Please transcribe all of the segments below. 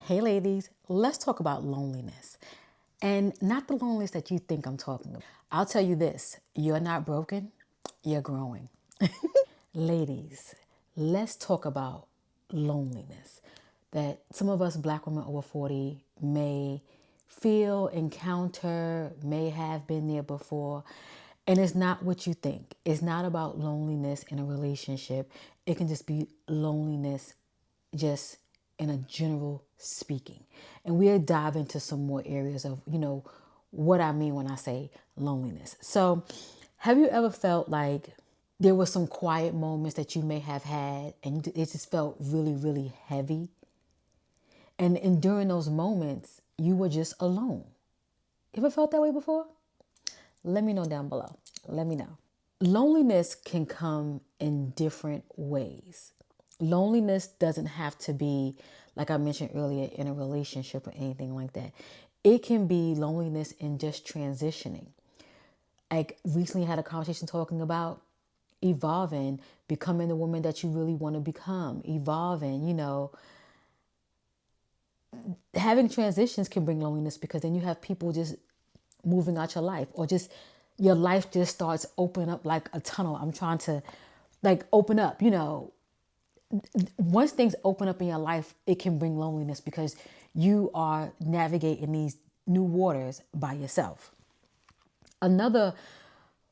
Hey ladies, let's talk about loneliness. And not the loneliness that you think I'm talking about. I'll tell you this, you're not broken, you're growing. Ladies, let's talk about loneliness that some of us black women over 40 may feel, encounter, may have been there before. And it's not what you think. It's not about loneliness in a relationship. It can just be loneliness just in a general speaking. And we'll dive into some more areas of, what I mean when I say loneliness. So have you ever felt like there were some quiet moments that you may have had and it just felt really, really heavy? And during those moments, you were just alone. You ever felt that way before? Let me know down below. Let me know. Loneliness can come in different ways. Loneliness doesn't have to be, like I mentioned earlier, in a relationship or anything like that. It can be loneliness in just transitioning. Like recently had a conversation talking about evolving, becoming the woman that you really want to become, evolving, having transitions can bring loneliness because then you have people just moving out your life or just your life just starts opening up like a tunnel. I'm trying to like open up, once things open up in your life, it can bring loneliness because you are navigating these new waters by yourself. Another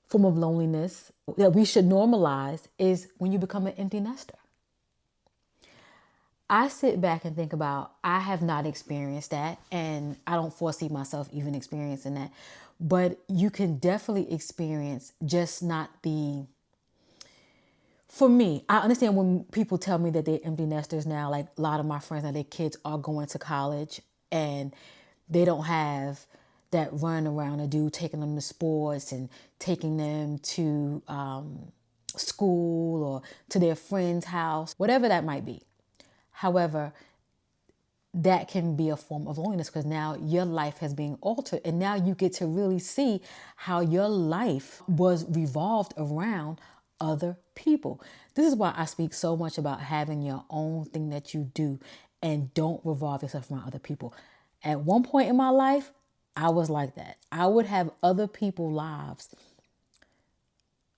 form of loneliness that we should normalize is when you become an empty nester. I sit back and think about, I have not experienced that, and I don't foresee myself even experiencing that. But you can definitely experience just not the, for me, I understand when people tell me that they're empty nesters now, like a lot of my friends now, their kids are going to college and they don't have that run around to do, taking them to sports and taking them to school or to their friend's house, whatever that might be. However, that can be a form of loneliness because now your life has been altered and now you get to really see how your life was revolved around other people. This is why I speak so much about having your own thing that you do and don't revolve yourself around other people. At one point in my life, I was like that. I would have other people's lives.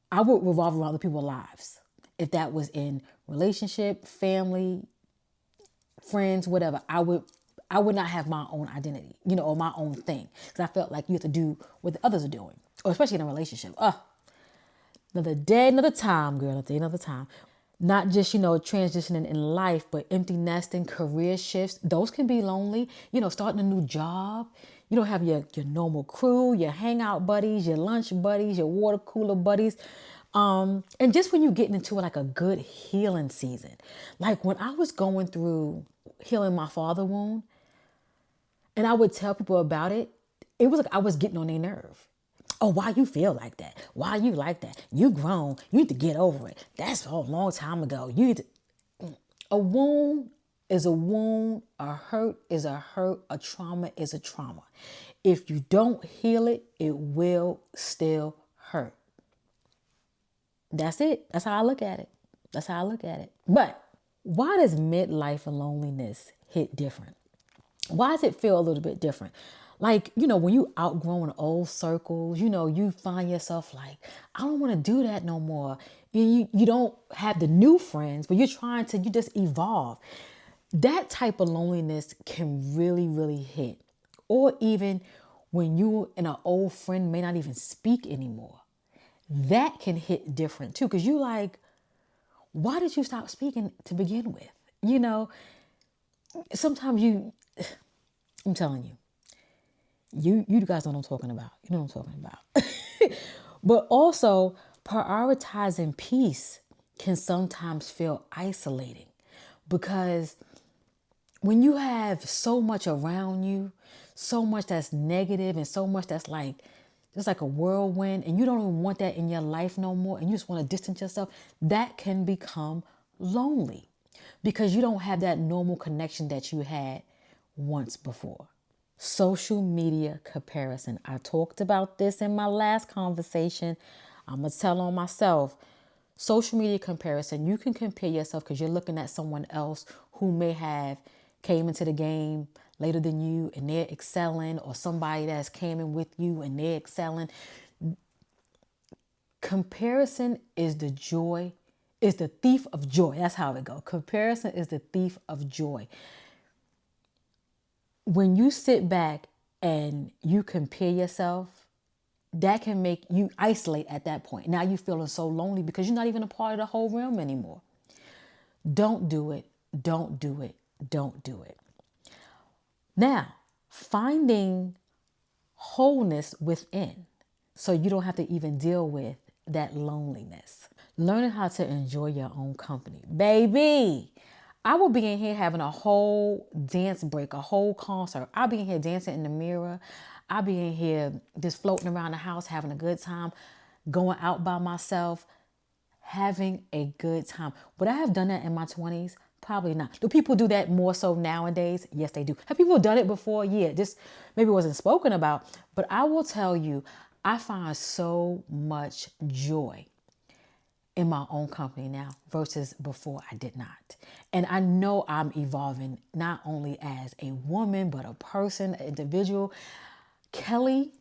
I would revolve around other people's lives. If that was in relationship, family, friends, whatever, I would not have my own identity, or my own thing. Because I felt like you have to do what the others are doing, or especially in a relationship. Another day, another time, girl, another day, another time. Not just, transitioning in life, but empty nesting, career shifts. Those can be lonely. Starting a new job. You don't have your normal crew, your hangout buddies, your lunch buddies, your water cooler buddies. And just when you're getting into like a good healing season. Like when I was going through healing my father wound and I would tell people about it, it was like I was getting on their nerve. Oh, why you feel like that? Why you like that? You grown. You need to get over it. That's a long time ago. You need to... A wound is a wound. A hurt is a hurt. A trauma is a trauma. If you don't heal it, it will still hurt. That's it. That's how I look at it. That's how I look at it. But why does midlife and loneliness hit different? Why does it feel a little bit different? Like, when you outgrowing old circles, you find yourself like, I don't want to do that no more. You don't have the new friends, but you just evolve. That type of loneliness can really, really hit. Or even when you and an old friend may not even speak anymore. That can hit different too. Because you like, why did you stop speaking to begin with? Sometimes I'm telling you guys know what I'm talking about. You know what I'm talking about. But also prioritizing peace can sometimes feel isolating because when you have so much around you, so much that's negative and so much that's like, it's like a whirlwind and you don't even want that in your life no more and you just want to distance yourself, that can become lonely because you don't have that normal connection that you had once before. Social media comparison. I talked about this in my last conversation. I'm going to tell on myself. Social media comparison, you can compare yourself because you're looking at someone else who may have came into the game later than you and they're excelling, or somebody that's came in with you and they're excelling. Comparison is the joy, is the thief of joy. That's how it goes. Comparison is the thief of joy. When you sit back and you compare yourself, that can make you isolate at that point. Now you're feeling so lonely because you're not even a part of the whole realm anymore. Don't do it. Don't do it. Don't do it. Now, finding wholeness within so you don't have to even deal with that loneliness. Learning how to enjoy your own company. Baby, I will be in here having a whole dance break, a whole concert. I'll be in here dancing in the mirror. I'll be in here just floating around the house, having a good time, going out by myself, having a good time. Would I have done that in my 20s? Probably not. Do people do that more so nowadays? Yes, they do. Have people done it before? Yeah, just maybe it wasn't spoken about. But I will tell you, I find so much joy in my own company now versus before I did not. And I know I'm evolving not only as a woman, but a person, an individual. Kelly,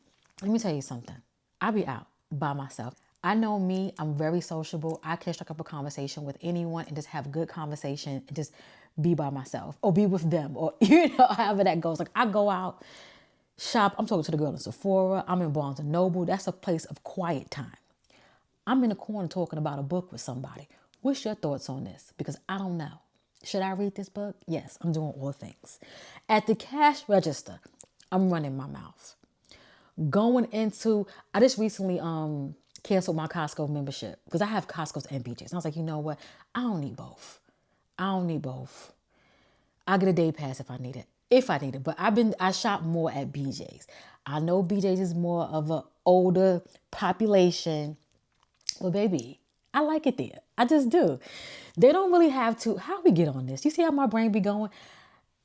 let me tell you something. I be out by myself. I know me, I'm very sociable. I can strike up a conversation with anyone and just have a good conversation and just be by myself or be with them or, however that goes. Like I go out, shop. I'm talking to the girl in Sephora. I'm in Barnes and Noble. That's a place of quiet time. I'm in the corner talking about a book with somebody. What's your thoughts on this? Because I don't know. Should I read this book? Yes, I'm doing all things. At the cash register, I'm running my mouth. Going into, I just recently canceled my Costco membership because I have Costco's and BJ's. And I was like, you know what? I don't need both. I don't need both. I'll get a day pass if I need it. If I need it. But I shop more at BJ's. I know BJ's is more of an older population. Well, baby, I like it there. I just do. They don't really have to, how we get on this? You see how my brain be going?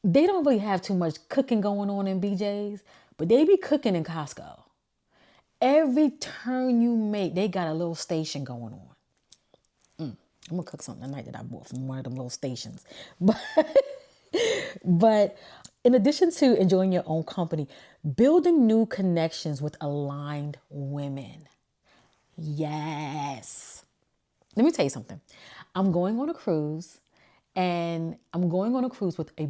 They don't really have too much cooking going on in BJ's, but they be cooking in Costco. Every turn you make, they got a little station going on. I'm gonna cook something tonight that I bought from one of them little stations. But in addition to enjoying your own company, building new connections with aligned women. Yes. Let me tell you something. I'm going on a cruise and I'm going on a cruise with a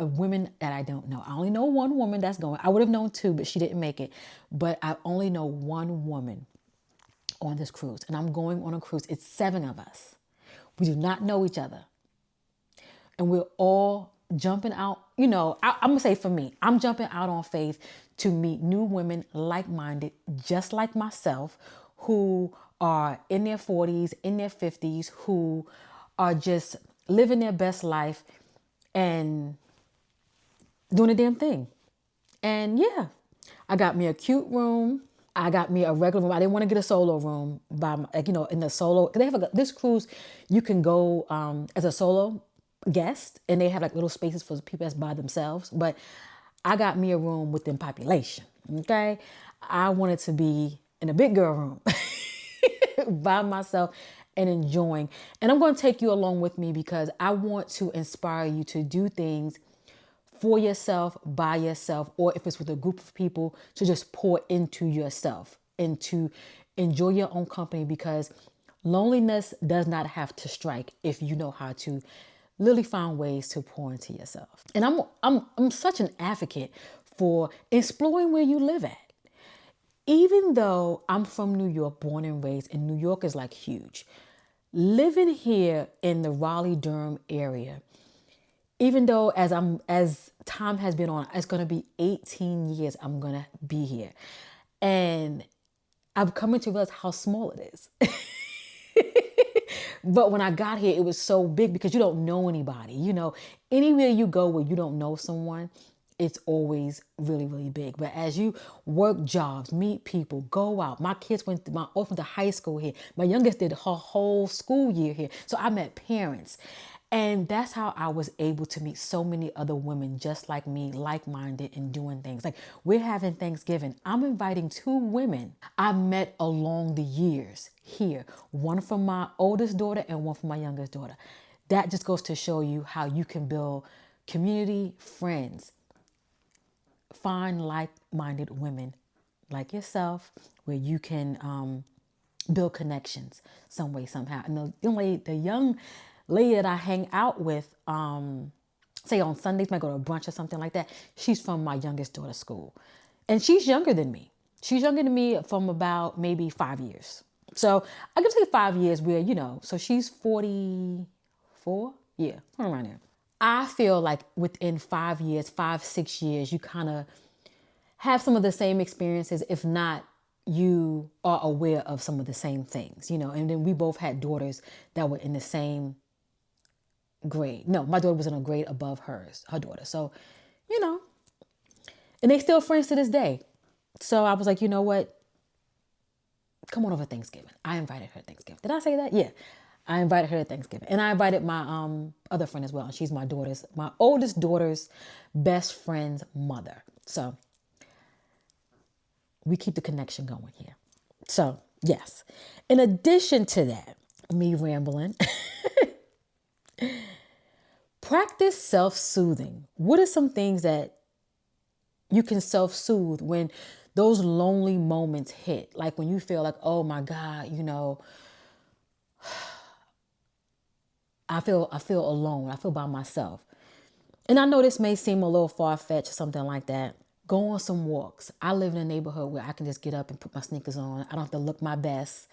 women that I don't know. I only know one woman that's going. I would have known two, but she didn't make it. But I only know one woman on this cruise and I'm going on a cruise. It's 7 of us. We do not know each other. And we're all jumping out. I'm going to say for me, I'm jumping out on faith to meet new women like-minded, just like myself, who are in their 40s, in their 50s, who are just living their best life and doing a damn thing. And yeah, I got me a cute room. I got me a regular room. I didn't want to get a solo room in the solo. They have this cruise, you can go as a solo guest and they have like little spaces for people that's by themselves. But I got me a room within population. Okay. I wanted to be in a big girl room by myself and enjoying. And I'm going to take you along with me because I want to inspire you to do things for yourself, by yourself, or if it's with a group of people, to just pour into yourself and to enjoy your own company, because loneliness does not have to strike if you know how to literally find ways to pour into yourself. And I'm such an advocate for exploring where you live at. Even though I'm from New York, born and raised, and New York is like huge, living here in the Raleigh-Durham area, even though as time has been on, it's going to be 18 years I'm going to be here. And I'm coming to realize how small it is. But when I got here, it was so big because you don't know anybody. Anywhere you go where you don't know someone, it's always really, really big. But as you work jobs, meet people, go out. My kids went to high school here. My youngest did her whole school year here. So I met parents. And that's how I was able to meet so many other women just like me, like-minded and doing things. Like we're having Thanksgiving. I'm inviting 2 women I met along the years here. One from my oldest daughter and one from my youngest daughter. That just goes to show you how you can build community, friends. Find like-minded women like yourself where you can build connections some way, somehow. And the young lady that I hang out with, say on Sundays, might go to a brunch or something like that. She's from my youngest daughter's school. And she's younger than me. She's younger than me from about maybe 5 years. So I could say 5 years where, so she's 44. Yeah, around there. I feel like within 5 years, 5, 6 years, you kind of have some of the same experiences. If not, you are aware of some of the same things, and then we both had daughters that were in the same grade. No, my daughter was in a grade above her daughter. So, and they still friends to this day. So I was like, you know what? Come on over Thanksgiving. I invited her to Thanksgiving. Did I say that? Yeah. I invited her to Thanksgiving. And I invited my other friend as well. And she's my oldest daughter's best friend's mother. So we keep the connection going here. So, yes. In addition to that, me rambling, practice self-soothing. What are some things that you can self-soothe when those lonely moments hit? Like when you feel like, oh my God, I feel alone. I feel by myself. And I know this may seem a little far-fetched or something like that. Go on some walks. I live in a neighborhood where I can just get up and put my sneakers on. I don't have to look my best.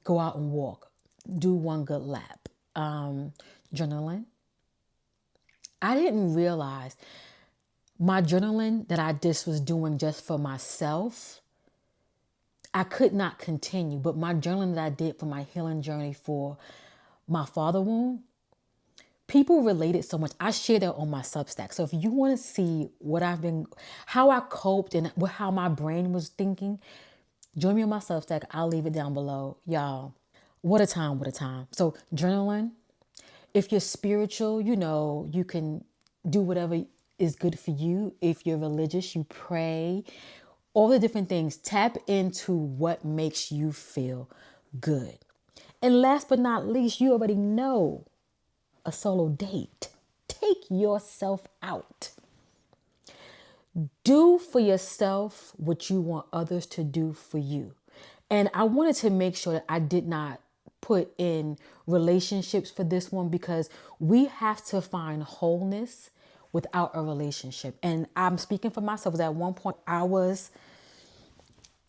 Go out and walk. Do one good lap. Journaling. I didn't realize my journaling that I just was doing just for myself, I could not continue. But my journaling that I did for my healing journey for my father wound, people related so much. I share that on my Substack. So if you want to see how I coped and how my brain was thinking, join me on my Substack. I'll leave it down below. Y'all, what a time, what a time. So journaling, if you're spiritual, you can do whatever is good for you. If you're religious, you pray. All the different things. Tap into what makes you feel good. And last but not least, you already know a solo date. Take yourself out. Do for yourself what you want others to do for you. And I wanted to make sure that I did not put in relationships for this one, because we have to find wholeness without a relationship. And I'm speaking for myself, because at one point I was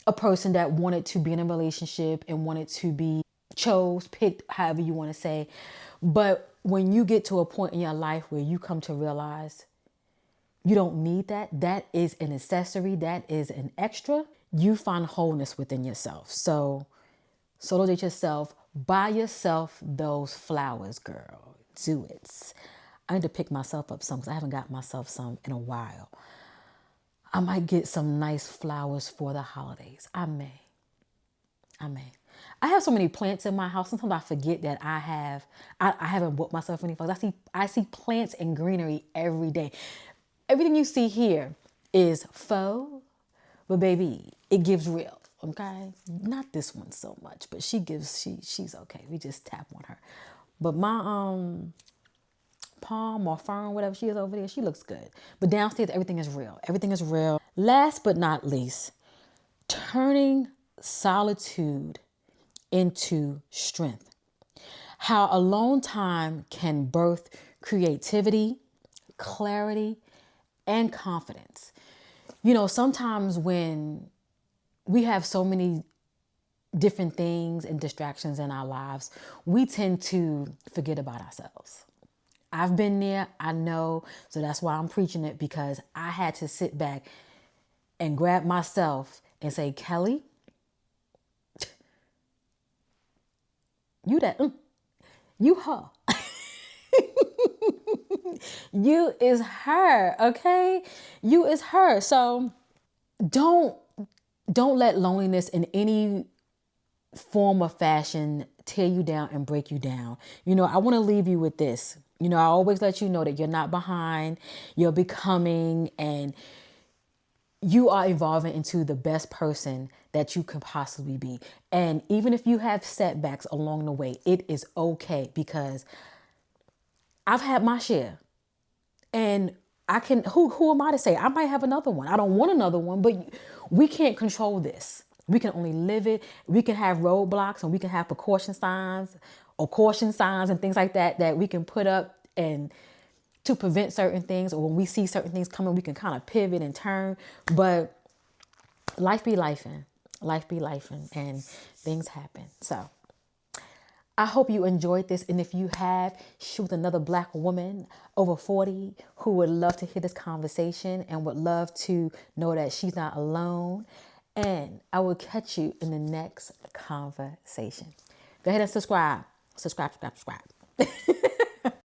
a person that wanted to be in a relationship and wanted to be picked, however you want to say. But when you get to a point in your life where you come to realize you don't need that, that is an accessory, that is an extra, you find wholeness within yourself. So solo date yourself, buy yourself those flowers, girl. Do it. I need to pick myself up some because I haven't got myself some in a while. I might get some nice flowers for the holidays. I may. I have so many plants in my house. Sometimes I forget that I haven't bought myself any flowers. I see plants and greenery every day. Everything you see here is faux, but baby, it gives real. Okay, not this one so much, but she's okay. We just tap on her. But my palm or fern, whatever she is over there, she looks good. But downstairs, everything is real. Everything is real. Last but not least, turning solitude into strength. How alone time can birth creativity, clarity, and confidence. Sometimes when we have so many different things and distractions in our lives, we tend to forget about ourselves. I've been there, I know, so that's why I'm preaching it, because I had to sit back and grab myself and say, Kelly, you her. You is her, okay? You is her. So don't let loneliness in any form or fashion tear you down and break you down. I want to leave you with this. I always let you know that you're not behind, you're becoming, and you are evolving into the best person that you can possibly be. And even if you have setbacks along the way, it is okay, because I've had my share. And I can, who am I to say? I might have another one. I don't want another one, but we can't control this. We can only live it. We can have roadblocks and we can have precaution signs or caution signs and things like that that we can put up and to prevent certain things. Or when we see certain things coming, we can kind of pivot and turn. But life be lifing. Life be lifing and things happen. So I hope you enjoyed this. And if you have, shoot another Black woman over 40 who would love to hear this conversation and would love to know that she's not alone. And I will catch you in the next conversation. Go ahead and subscribe. Subscribe.